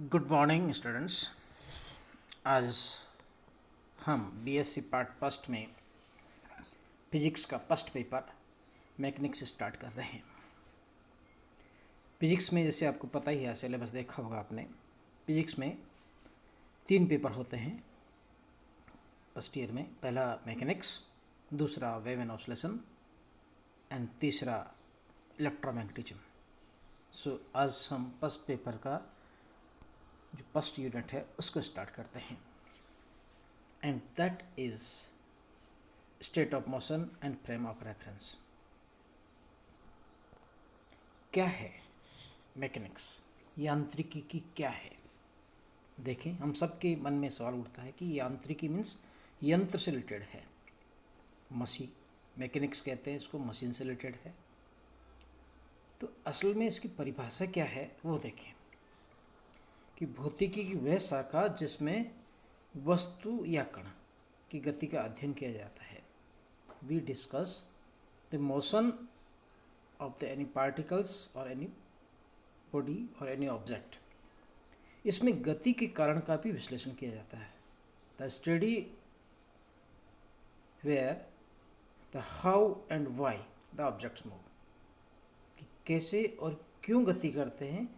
Good morning students. आज हम BSc part first में फिजिक्स का फर्स्ट पेपर मैकेनिक्स स्टार्ट कर रहे हैं। फिजिक्स में जैसे आपको पता ही है, सिलेबस देखा होगा आपने। फिजिक्स में 3 पेपर होते हैं फर्स्ट ईयर में। पहला मैकेनिक्स, दूसरा वेव एंड ऑसिलेशन एंड तीसरा इलेक्ट्रोमैग्नेटिज्म। सो आज हम फर्स्ट पेपर का जो फर्स्ट यूनिट है उसको स्टार्ट करते हैं, and that is state of motion and frame of reference. क्या है मैकेनिक्स, यांत्रिकी की क्या है? देखें, हम सबके मन में सवाल उठता है कि यांत्रिकी मीन्स यंत्र से रिलेटेड है, मशीन, मैकेनिक्स कहते हैं इसको, मशीन से रिलेटेड है। तो असल में इसकी परिभाषा क्या है वो देखें कि भौतिकी की वह शाखा जिसमें वस्तु या कण की गति का अध्ययन किया जाता है। We discuss the motion of the any particles और एनी बॉडी और एनी ऑब्जेक्ट। इसमें गति के कारण का भी विश्लेषण किया जाता है। The study where the how and why the objects move, कि कैसे और क्यों गति करते हैं,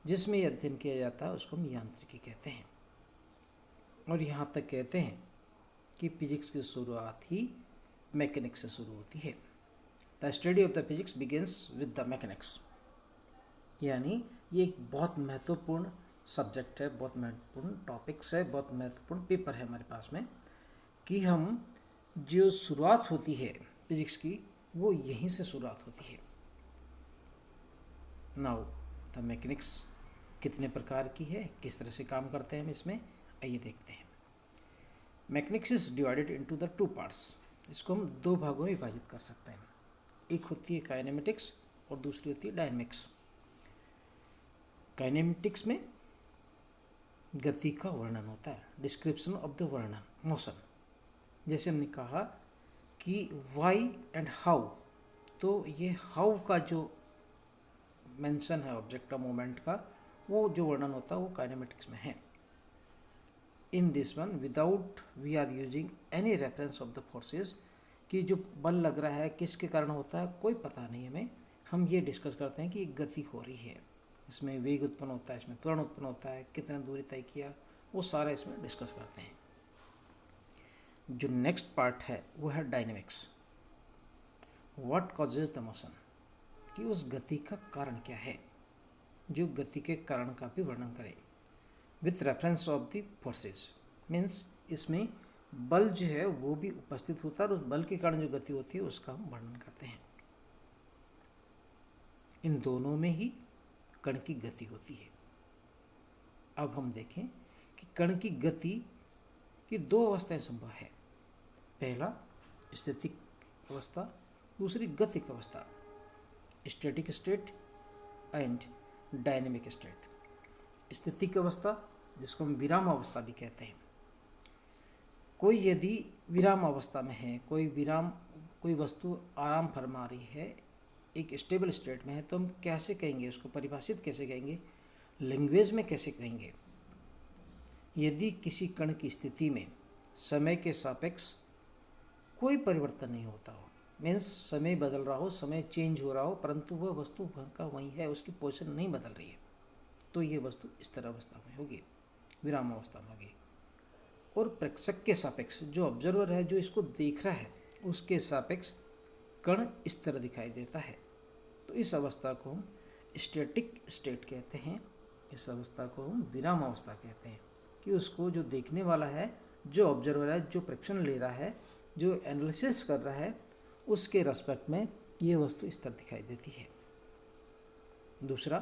जिसमें यह अध्ययन किया जाता है उसको हम यांत्रिकी कहते हैं। और यहाँ तक कहते हैं कि फिजिक्स की शुरुआत ही मैकेनिक्स से शुरू होती है। The study of the physics begins with the mechanics. यानी ये एक बहुत महत्वपूर्ण सब्जेक्ट है, बहुत महत्वपूर्ण टॉपिक्स है, बहुत महत्वपूर्ण पेपर है हमारे पास में, कि हम जो शुरुआत होती है फिजिक्स की वो यहीं से शुरुआत होती है। नाउ द मैकेनिक्स कितने प्रकार की है, किस तरह से काम करते हैं हम इसमें, आइए देखते हैं। Mechanics is divided into the 2 parts. इसको हम 2 भागों में विभाजित कर सकते हैं। एक होती है काइनेमेटिक्स और दूसरी होती है डायनेमिक्स। काइनेमेटिक्स में गति का वर्णन होता है, डिस्क्रिप्शन ऑफ द वर्णन, मोशन। जैसे हमने कहा कि वाई एंड हाउ, तो ये हाउ का जो मेंशन है ऑब्जेक्ट ऑफ मूवमेंट का, वो जो वर्णन होता है वो काइनेमेटिक्स में है। In this one without we are using any reference of the forces, कि जो बल लग रहा है किसके कारण होता है कोई पता नहीं हमें। हम ये डिस्कस करते हैं कि एक गति हो रही है, इसमें वेग उत्पन्न होता है, इसमें त्वरण उत्पन्न होता है, कितने दूरी तय किया, वो सारा इसमें डिस्कस करते हैं। जो नेक्स्ट पार्ट है वो है dynamics. What causes the motion, कि उस गति का कारण क्या है, जो गति के कारण का भी वर्णन करे। With reference of the forces means इसमें बल जो है वो भी उपस्थित होता है और उस बल के कारण जो गति होती है उसका हम वर्णन करते हैं। इन दोनों में ही कण की गति होती है। अब हम देखें कि कण की गति की 2 अवस्थाएं संभव है। पहला स्टैटिक अवस्था, दूसरी गतिक अवस्था, static state and dynamic state. स्थितिक अवस्था जिसको हम विराम अवस्था भी कहते हैं। कोई यदि विराम अवस्था में है, कोई वस्तु आराम फरमा रही है, एक स्टेबल स्टेट में है, तो हम कैसे कहेंगे, उसको परिभाषित कैसे कहेंगे, लैंग्वेज में कैसे कहेंगे? यदि किसी कण की स्थिति में समय के सापेक्ष कोई परिवर्तन नहीं होता हो, मीन्स समय बदल रहा हो, समय चेंज हो रहा हो, परंतु वह वस्तु वहाँ का वहीं है, उसकी पोजीशन नहीं बदल रही है, तो ये वस्तु स्थिर अवस्था में होगी, विराम अवस्था में होगी। और प्रेक्षक के सापेक्ष, जो ऑब्जर्वर है, जो इसको देख रहा है, उसके सापेक्ष कण इस तरह दिखाई देता है, तो इस अवस्था को हम स्टैटिक स्टेट कहते हैं। इस अवस्था को हम विराम अवस्था कहते हैं, कि उसको जो देखने वाला है, जो ऑब्जर्वर है, जो प्रेक्षण ले रहा है, जो एनालिसिस कर रहा है, उसके रेस्पेक्ट में ये वस्तु इस तरह दिखाई देती है। दूसरा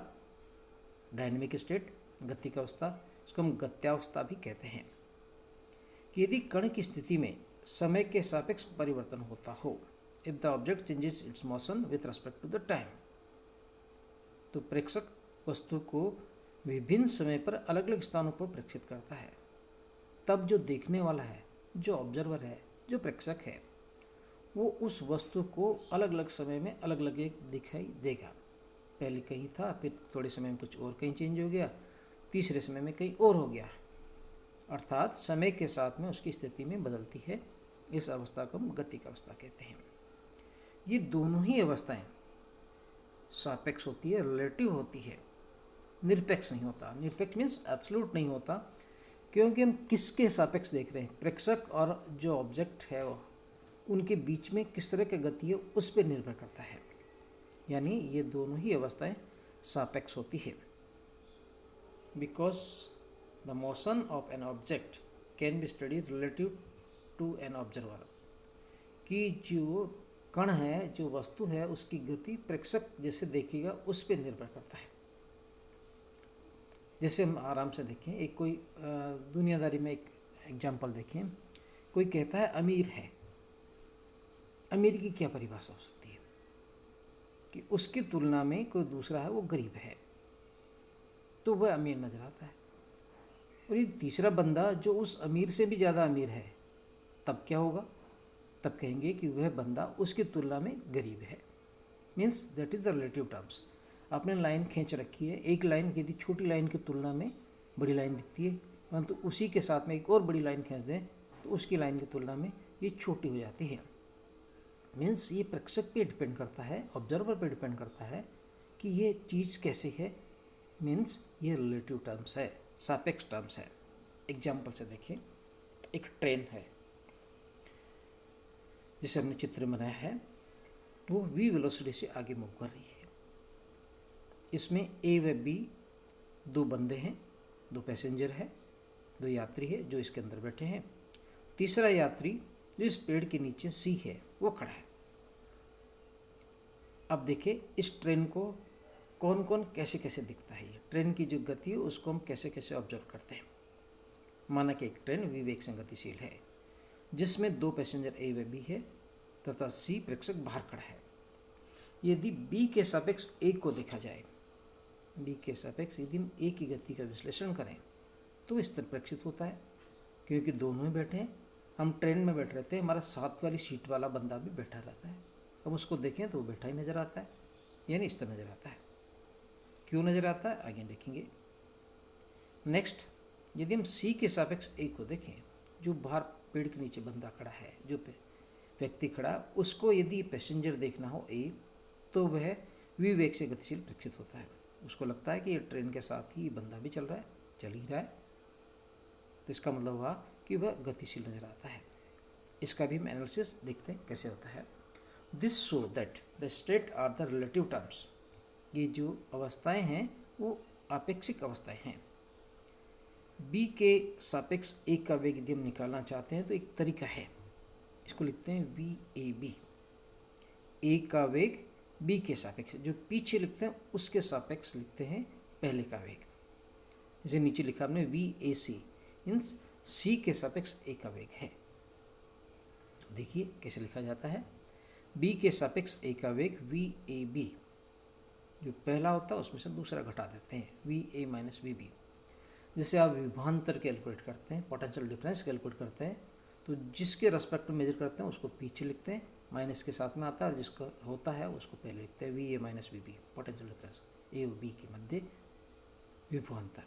डायनेमिक स्टेट, गतिक अवस्था, इसको हम गत्यावस्था भी कहते हैं। कि यदि कण की स्थिति में समय के सापेक्ष परिवर्तन होता हो, if the object changes its motion with respect to the time, तो प्रेक्षक वस्तु को विभिन्न समय पर अलग अलग स्थानों पर प्रेक्षित करता है, तब जो देखने वाला है, जो ऑब्जर्वर है, जो प्रेक्षक है, वो उस वस्तु को अलग अलग समय में अलग अलग दिखाई देगा। पहले कहीं था, फिर थोड़े समय में कुछ और कहीं चेंज हो गया, तीसरे समय में कहीं और हो गया, अर्थात समय के साथ में उसकी स्थिति में बदलती है। इस अवस्था को हम गतिक अवस्था कहते हैं। ये दोनों ही अवस्थाएं सापेक्ष होती है, रिलेटिव होती है, निरपेक्ष नहीं होता। निरपेक्ष मीन्स एब्सोल्यूट नहीं होता, क्योंकि हम किसके सापेक्ष देख रहे हैं, प्रेक्षक और जो ऑब्जेक्ट है वो उनके बीच में किस तरह की गति है उस पर निर्भर करता है। यानी ये दोनों ही अवस्थाएं सापेक्ष होती है। Because the motion of an object can be studied relative to an observer, कि जो कण है, जो वस्तु है, उसकी गति प्रेक्षक जैसे देखेगा उस पर निर्भर करता है। जैसे हम आराम से देखें, एक कोई दुनियादारी में एक एग्जाम्पल देखें, कोई कहता है अमीर है। अमीर की क्या परिभाषा हो सकती है कि उसकी तुलना में कोई दूसरा है वो गरीब है, तो वह अमीर नजर आता है। और ये तीसरा बंदा जो उस अमीर से भी ज़्यादा अमीर है, तब क्या होगा, तब कहेंगे कि वह बंदा उसकी तुलना में गरीब है। Means that is the relative terms. आपने लाइन खींच रखी है, एक लाइन यदि छोटी लाइन की तुलना में बड़ी लाइन दिखती है, परंतु उसी के साथ में एक और बड़ी लाइन खींच दें तो उसकी लाइन की तुलना में ये छोटी हो जाती है। मीन्स ये प्रेक्षक पे डिपेंड करता है, ऑब्जर्वर पे डिपेंड करता है कि ये चीज़ कैसी है। मीन्स ये रिलेटिव टर्म्स है, सापेक्ष टर्म्स है। एग्जाम्पल से देखिए, एक ट्रेन है जिसे हमने चित्र बनाया है, वो v वेलोसिटी से आगे मूव कर रही है। इसमें ए व बी दो बंदे हैं, दो पैसेंजर है, दो यात्री है जो इसके अंदर बैठे हैं। तीसरा यात्री जो इस पेड़ के नीचे सी है वो खड़ा है। अब देखिए इस ट्रेन को कौन कौन कैसे कैसे दिखता है। ये ट्रेन की जो गति है उसको हम कैसे कैसे ऑब्जर्व करते हैं। माना कि एक ट्रेन v वेग से गतिशील है जिसमें दो पैसेंजर ए व बी है तथा सी प्रेक्षक बाहर खड़ा है। यदि बी के सापेक्ष ए को देखा जाए, बी के सापेक्ष यदि हम ए की गति का विश्लेषण करें तो इस तरह प्रेक्षित होता है, क्योंकि दोनों ही बैठे हैं। हम ट्रेन में बैठ रहते हैं, हमारा साथ वाली सीट वाला बंदा भी बैठा रहता है, हम उसको देखें तो वो बैठा ही नज़र आता है, यानी इस तरह नज़र आता है। क्यों नज़र आता है आगे देखेंगे। नेक्स्ट, यदि हम सी के सापेक्ष ए को देखें, जो बाहर पेड़ के नीचे बंदा खड़ा है, जो व्यक्ति खड़ा, उसको यदि पैसेंजर देखना हो ए, तो वह वी वेग से गतिशील प्रक्षित होता है। उसको लगता है कि ये ट्रेन के साथ ही बंदा भी चल रहा है, चल ही रहा है, तो इसका मतलब हुआ कि वह गतिशील नजर आता है। इसका भी हम एनालिसिस देखते हैं कैसे होता है। This show that the state are the relative terms. ये जो अवस्थाएं हैं वो आपेक्षिक अवस्थाएं हैं। बी के सापेक्ष ए का वेग यदि हम निकालना चाहते हैं तो एक तरीका है, इसको लिखते हैं वी ए बी। ए का वेग बी के सापेक्ष, जो पीछे लिखते हैं उसके सापेक्ष लिखते हैं पहले का वेग। जैसे नीचे लिखा हमने वी ए सी, मीन्स सी के सापेक्ष ए का वेग है। तो देखिए कैसे लिखा जाता है। बी के सापेक्ष ए का वेग वी ए बी, जो पहला होता है उसमें से दूसरा घटा देते हैं, V A minus V B. जैसे आप विभवांतर कैलकुलेट करते हैं, पोटेंशियल डिफरेंस कैलकुलेट करते हैं, तो जिसके रेस्पेक्ट में मेजर करते हैं उसको पीछे लिखते हैं, माइनस के साथ में आता है, और जिसका होता है उसको पहले लिखते हैं V A minus V B, potential difference A और बी के मध्य विभवांतर।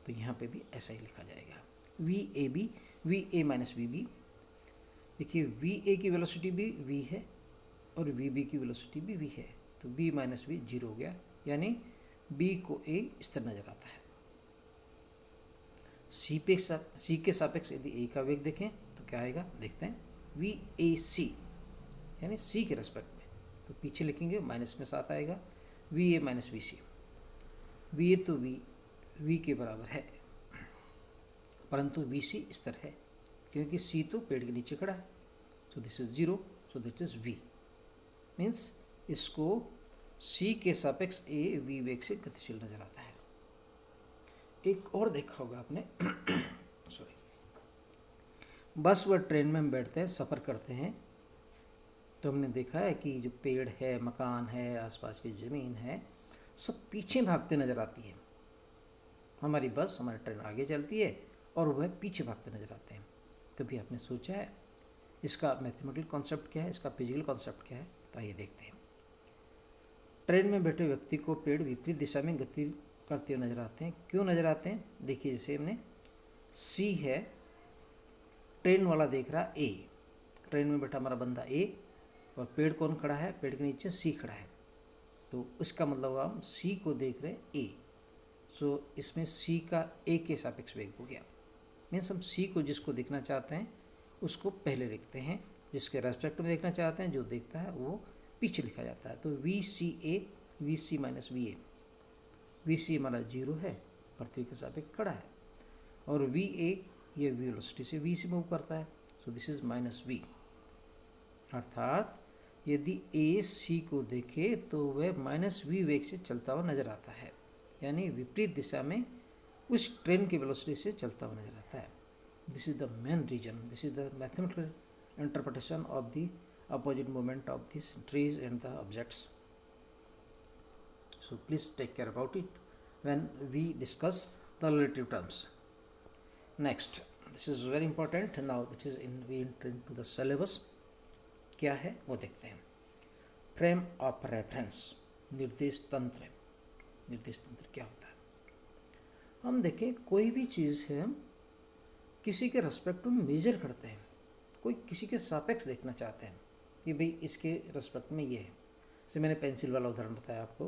तो यहाँ पे भी ऐसा ही लिखा जाएगा, V A B, V A minus V B. देखिए वी ए की वेलोसिटी भी वी है और वी बी की वेलोसिटी भी वी है, तो बी माइनस वी जीरो हो गया, यानी बी को ए इस तरह नजर आता है। सी के सापेक्ष यदि ए का वेग देखें तो क्या आएगा, देखते हैं वी ए सी, यानी सी के रेस्पेक्ट में, तो पीछे लिखेंगे माइनस में साथ आएगा V A minus V C. V A तो वी के बराबर है, परंतु वी सी इस तरह है क्योंकि सी तो पेड़ के नीचे खड़ा है, so this is zero, so that is V. Means इसको सी के सापेक्ष ए वी वेग से गतिशील नजर आता है। एक और देखा होगा आपने सॉरी, बस व ट्रेन में हम बैठते हैं, सफ़र करते हैं, तो हमने देखा है कि जो पेड़ है, मकान है, आसपास की ज़मीन है, सब पीछे भागते नज़र आती है। हमारी बस, हमारी ट्रेन आगे चलती है और वह पीछे भागते नज़र आते हैं। कभी आपने सोचा है इसका मैथमेटिकल कॉन्सेप्ट क्या है, इसका फिजिकल कॉन्सेप्ट क्या है? तो आइए देखते हैं। ट्रेन में बैठे व्यक्ति को पेड़ विपरीत दिशा में गति करते हुए नजर आते हैं। क्यों नजर आते हैं? देखिए, जैसे हमने सी है, ट्रेन वाला देख रहा ए, ट्रेन में बैठा हमारा बंदा ए, और पेड़ कौन खड़ा है? पेड़ के नीचे सी खड़ा है, तो इसका मतलब हम सी को देख रहे हैं ए। सो इसमें सी का ए के सापेक्ष वेग हो गया। मीन्स हम सी को जिसको देखना चाहते हैं उसको पहले लिखते हैं, जिसके रेस्पेक्ट में देखना चाहते हैं जो देखता है वो पीछे लिखा जाता है। तो V C A, V C minus V A, V C हमारा 0 है, पृथ्वी के सापेक्ष खड़ा है, और वी ए ये वेलोसिटी से वी से मूव करता है, so this is minus V. अर्थात यदि ए सी को देखे तो वह माइनस वी वेग से चलता हुआ नजर आता है, यानी विपरीत दिशा में उस ट्रेन की वेलोसिटी से चलता हुआ नजर आता है। This is the main reason, this is the mathematical interpretation of the opposite movement of these trees and the objects. So please take care about it when we discuss the relative terms. Next, this is very important. Now this is we enter into the syllabus. क्या है वो देखते हैं। Frame of reference, निर्देश तंत्र। निर्देश तंत्र क्या होता है? हम देखें, कोई भी चीज़ है हम किसी के रेस्पेक्ट में मेजर करते हैं, कोई किसी के सापेक्ष देखना चाहते हैं कि भाई इसके रेस्पेक्ट में ये है। जैसे मैंने पेंसिल वाला उदाहरण बताया आपको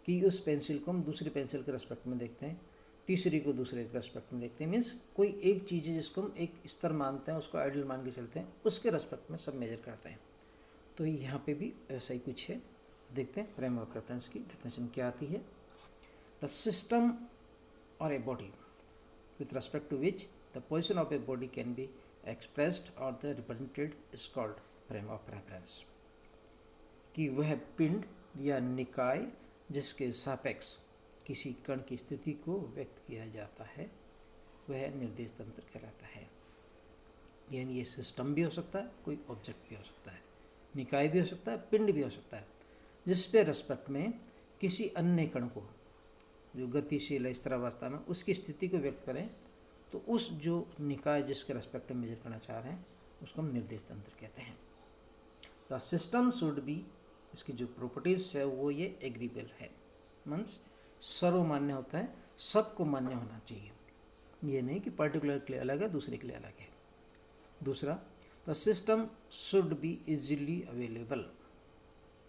कि उस पेंसिल को हम दूसरी पेंसिल के रेस्पेक्ट में देखते हैं, तीसरी को दूसरे के रेस्पेक्ट में देखते हैं। मीन्स कोई एक चीज़ है जिसको हम एक स्तर मानते हैं, उसको आइडियल मान के चलते हैं, उसके रेस्पेक्ट में सब मेजर करते हैं। तो यहाँ पे भी ऐसा ही कुछ है। देखते हैं फ्रेम ऑफ रेफरेंस की डेफिनेशन क्या आती है। The system or a body with respect to which the position of a body can be expressed or the represented is called frame of reference. कि वह पिंड या निकाय जिसके सापेक्ष किसी कण की स्थिति को व्यक्त किया जाता है वह निर्देश तंत्र कहलाता है। यानी ये सिस्टम भी हो सकता है, कोई ऑब्जेक्ट भी हो सकता है, निकाय भी हो सकता है, पिंड भी हो सकता है, जिस पे रेस्पेक्ट में किसी अन्य कण को जो गतिशील है स्थिरावस्था में उसकी स्थिति को व्यक्त करें, तो उस जो निकाय जिसके रेस्पेक्ट में मेजर करना चाह रहे हैं उसको हम निर्देश तंत्र कहते हैं। द सिस्टम शुड बी, इसकी जो प्रॉपर्टीज है वो ये एग्रीबल है, मीन्स सर्वमान्य होता है, सबको मान्य होना चाहिए। ये नहीं कि पर्टिकुलर के लिए अलग है दूसरे के लिए अलग है। दूसरा, the system should be easily available,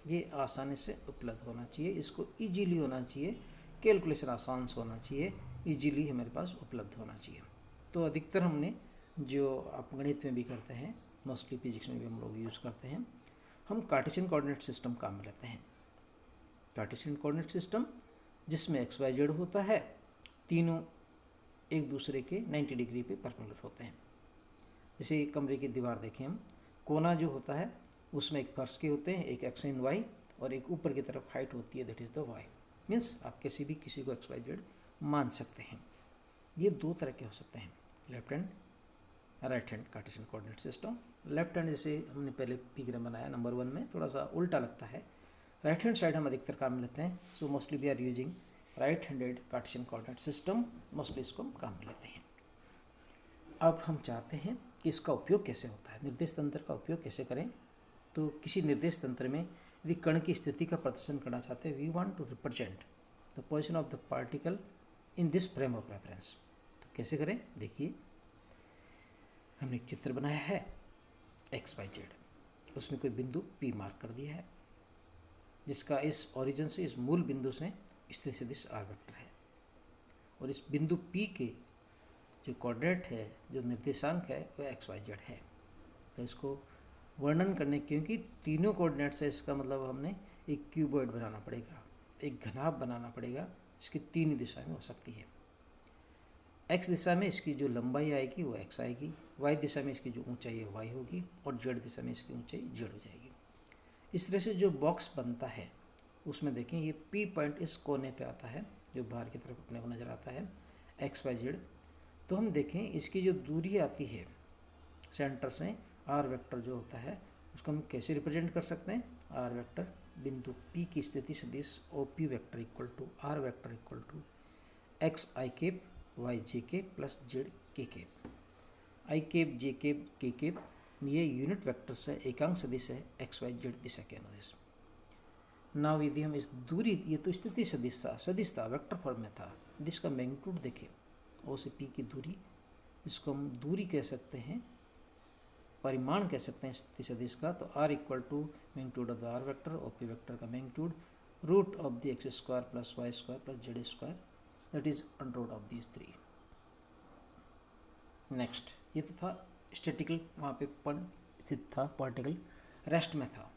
ये आसानी से उपलब्ध होना चाहिए, इसको इजीली होना चाहिए, कैलकुलेशन आसान से होना चाहिए, इजीली हमारे पास उपलब्ध होना चाहिए। तो अधिकतर हमने जो आप गणित में भी करते हैं, मोस्टली फिजिक्स में भी हम लोग यूज़ करते हैं, हम कार्टेशियन कोऑर्डिनेट सिस्टम काम में लेते हैं। कार्टेशियन कोऑर्डिनेट सिस्टम जिसमें एक्स वाई जेड होता है, तीनों एक दूसरे के 90 डिग्री पे परपेंडिकुलर होते हैं। जैसे कमरे की दीवार देखें हम, कोना जो होता है उसमें एक फर्श के होते हैं, एक एक्स एंड वाई, और एक ऊपर की तरफ हाइट होती है, that is the Y. Means आप किसी को एक्स वाई जेड मान सकते हैं। ये दो तरह के हो सकते हैं, left hand right hand Cartesian coordinate system. Left hand जैसे हमने पहले पिग्राम बनाया नंबर 1 में, थोड़ा सा उल्टा लगता है। राइट हैंड साइड हम अधिकतर काम में लेते हैं, so mostly we are using right handed Cartesian coordinate system, mostly इसको हम काम में लेते हैं। अब हम चाहते हैं कि इसका उपयोग कैसे होता है, निर्देश तंत्र का उपयोग कैसे करें। तो किसी निर्देश तंत्र में यदि कण की स्थिति का प्रदर्शन करना चाहते हैं, we want to represent the position of the particle in this frame of reference. तो कैसे करें, देखिए हमने एक चित्र बनाया है एक्स वाई जेड, उसमें कोई बिंदु पी मार्क कर दिया है, जिसका इस ओरिजिन से, इस मूल बिंदु से स्थिति सदिश आर वेक्टर है, और इस बिंदु पी के जो कोऑर्डिनेट है, जो निर्देशांक है, वह एक्स वाई जेड है। तो इसको वर्णन करने, क्योंकि तीनों कोऑर्डिनेट है, इसका मतलब हमने एक क्यूबॉइड बनाना पड़ेगा, एक घनाभ बनाना पड़ेगा, इसकी तीन दिशा में हो सकती है। एक्स दिशा में इसकी जो लंबाई आएगी वो एक्स आएगी, वाई दिशा में इसकी जो ऊंचाई है वाई होगी, और जेड दिशा में इसकी ऊंचाई जेड हो जाएगी। इस तरह से जो बॉक्स बनता है उसमें देखें ये पी पॉइंट इस कोने पे आता है, जो बाहर की तरफ अपने को नज़र आता है एक्स वाई जेड। तो हम देखें इसकी जो दूरी आती है सेंटर से, आर वेक्टर जो होता है, उसको हम कैसे रिप्रेजेंट कर सकते हैं। आर वेक्टर बिंदु पी की स्थिति सदिश O P vector equal to are vector equal to X I cap Y J cap plus Z K cap. I cap J cap K cap ये यूनिट वेक्टर से एकांक सदिश है एक्स वाई जेड दिशा के अनुदिश। नाउ यदि हम इस दूरी, ये तो स्थिति सदिश था, वेक्टर फॉर्म में था, यदि इसका मैग्नीट्यूड देखें, ओ से पी की दूरी, इसको हम दूरी कह सकते हैं, परिमाण कह सकते हैं स्थिति सदिश का, तो R equal to magnitude of the R vector और पी वेक्टर का magnitude root of the X square plus Y square plus Z square, that is under root of these three. Next, ये तो था स्टैटिकल, वहाँ पे पद स्थित था, पार्टिकल रेस्ट में था।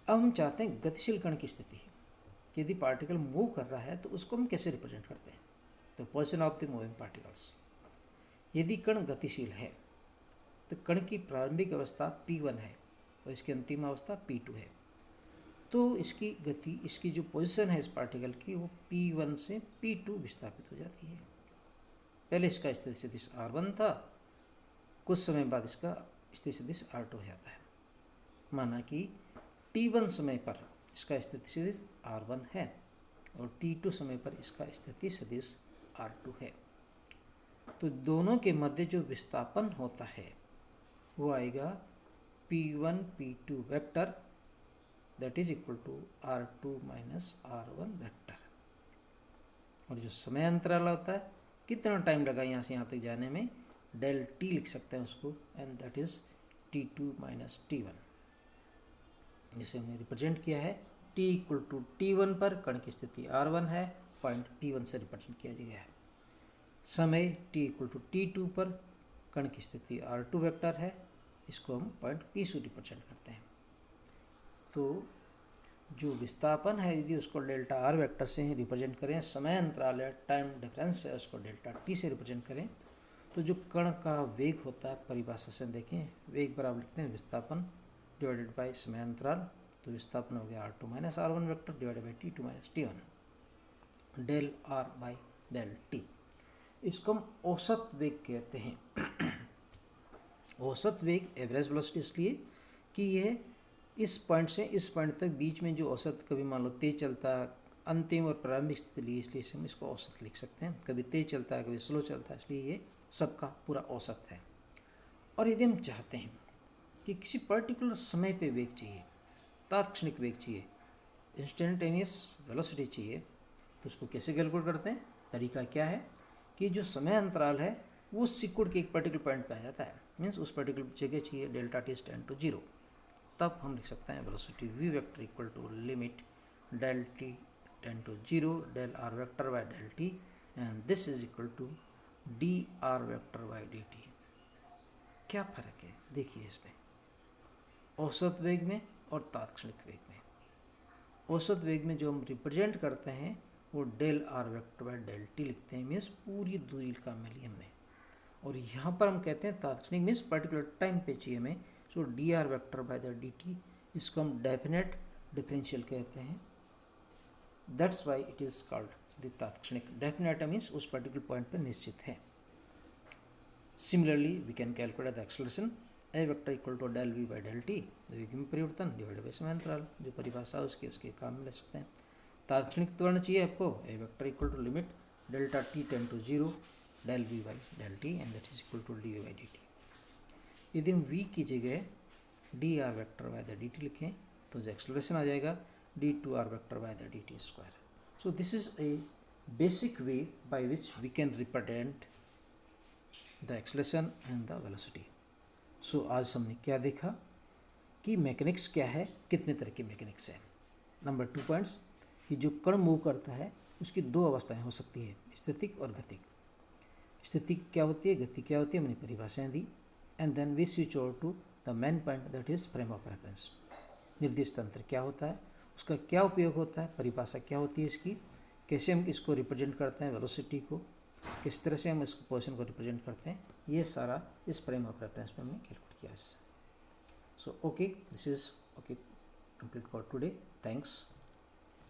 अब हम चाहते हैं गतिशील कण की स्थिति, यदि पार्टिकल मूव कर रहा है तो उसको हम कैसे रिप्रेजेंट करते हैं, तो position of the moving particles. यदि कण गतिशील है तो कण की प्रारंभिक अवस्था P1 है और इसकी अंतिम अवस्था P2 है, तो इसकी गति, इसकी जो पोजीशन है इस पार्टिकल की, वो P1 से P2 विस्थापित हो जाती है। पहले इसका स्थिति सदिश R1 था, कुछ समय बाद इसका स्थिति सदिश R2 हो जाता है। माना कि T1 समय पर इसका स्थिति सदिश R1 है और T2 समय पर इसका स्थिति सदिश R2 है, तो दोनों के मध्य जो विस्थापन होता है वो आएगा P1 P2 vector, that is equal to R2 minus R1 vector. और जो समय अंतराल होता है, कितना टाइम लगा यहाँ से यहाँ तक जाने में, डेल टी लिख सकते हैं उसको, and that is T2 minus T1, जिसे हमने रिप्रेजेंट किया है T इक्वल टू T1 पर कण की स्थिति R1 है, पॉइंट P1 से रिप्रेजेंट किया गया है। समय T इक्वल टू T2 पर कण की स्थिति R2 वेक्टर है, इसको हम पॉइंट P से रिप्रेजेंट करते हैं। तो जो विस्थापन है, यदि उसको डेल्टा आर वेक्टर से ही रिप्रेजेंट करें, समय अंतराल है, टाइम डिफरेंस है, उसको डेल्टा टी से रिप्रेजेंट करें, तो जो कण का वेग होता है, परिभाषा से देखें, वेग बराबर लिखते हैं विस्थापन डिवाइडेड बाई समय अंतराल, तो विस्थापन हो गया R2 minus R1 vector divided by T2 minus T1 del R by del T. इसको हम औसत वेग कहते हैं। औसत वेग, एवरेज वेलोसिटी, इसलिए कि यह इस पॉइंट से इस पॉइंट तक बीच में जो औसत, कभी मान लो तेज चलता है, अंतिम और प्रारंभिक स्थिति लिए, इसलिए हम इसको औसत लिख सकते हैं। कभी तेज चलता है, कभी स्लो चलता है, इसलिए ये सबका पूरा औसत है। और यदि हम चाहते हैं कि किसी पर्टिकुलर समय पे वेग चाहिए, तात्क्षणिक वेग चाहिए, इंस्टेंटेनियस वेलोसिटी चाहिए, तो उसको कैसे कैलकुलेट करते हैं? तरीका क्या है कि जो समय अंतराल है वो सिकुड़ के एक पर्टिकुलर पॉइंट पे आ जाता है, मीन्स उस पर्टिकुलर जगह चाहिए डेल्टा टी टेंड टू 0, तब हम लिख सकते हैं velocity V vector equal to limit del T tend to 0 del R vector by del T, and this is equal to D are vector by D T. क्या फर्क है देखिए इसमें, औसत वेग में और तात्क्षणिक वेग में। औसत वेग में जो हम रिप्रेजेंट करते हैं वो del R vector by del T लिखते हैं, मीन्स पूरी दूरी का में ली हमने। और यहाँ पर हम कहते हैं तात्क्षणिक, मीन्स पर्टिकुलर टाइम पे चाहिए हमें, so d are vector by the d t, इसको हम डेफिनेट डिफरेंशियल कहते हैं। That's why it is called the तात्क्षणिक। डेफिनेट मीन्स उस पर्टिकुलर पॉइंट पर निश्चित है। Similarly we can calculate the acceleration a vector equal to del v by del t, वेग में परिवर्तन डिवाइडेड बाई समय अंतराल, जो परिभाषा है उसके काम में ले सकते हैं। तात्क्षणिक त्वरण चाहिए आपको, a vector equal to limit delta t tend to 0 del v by del T, and that is equal to d v by d t. यदि हम v की जगह d are vector by the d t लिखें तो जो acceleration आ जाएगा d two are vector by the d t square. So this is a basic way by which we can represent the acceleration and the velocity. सो आज हमने क्या देखा कि मैकेनिक्स क्या है, कितने तरह की मैकेनिक्स है। नंबर 2 पॉइंट्स कि जो कण मूव करता है उसकी 2 अवस्थाएं हो सकती है, स्थितिक और गतिक। स्थितिक क्या होती है, गति क्या होती है, मैंने परिभाषाएं दी। And then we switch over to the main point, that is frame of reference. निर्देश तंत्र क्या होता है, उसका क्या उपयोग होता है, परिभाषा क्या होती है इसकी, कैसे हम इसको रिप्रेजेंट करते हैं वेलोसिटी को, किस तरह से हम इस पोजीशन को रिप्रेजेंट करते हैं, ये सारा इस फ्रेम ऑफ रेफरेंस में हमने कैलकुलेट किया है। So okay, this is okay complete for today. Thanks.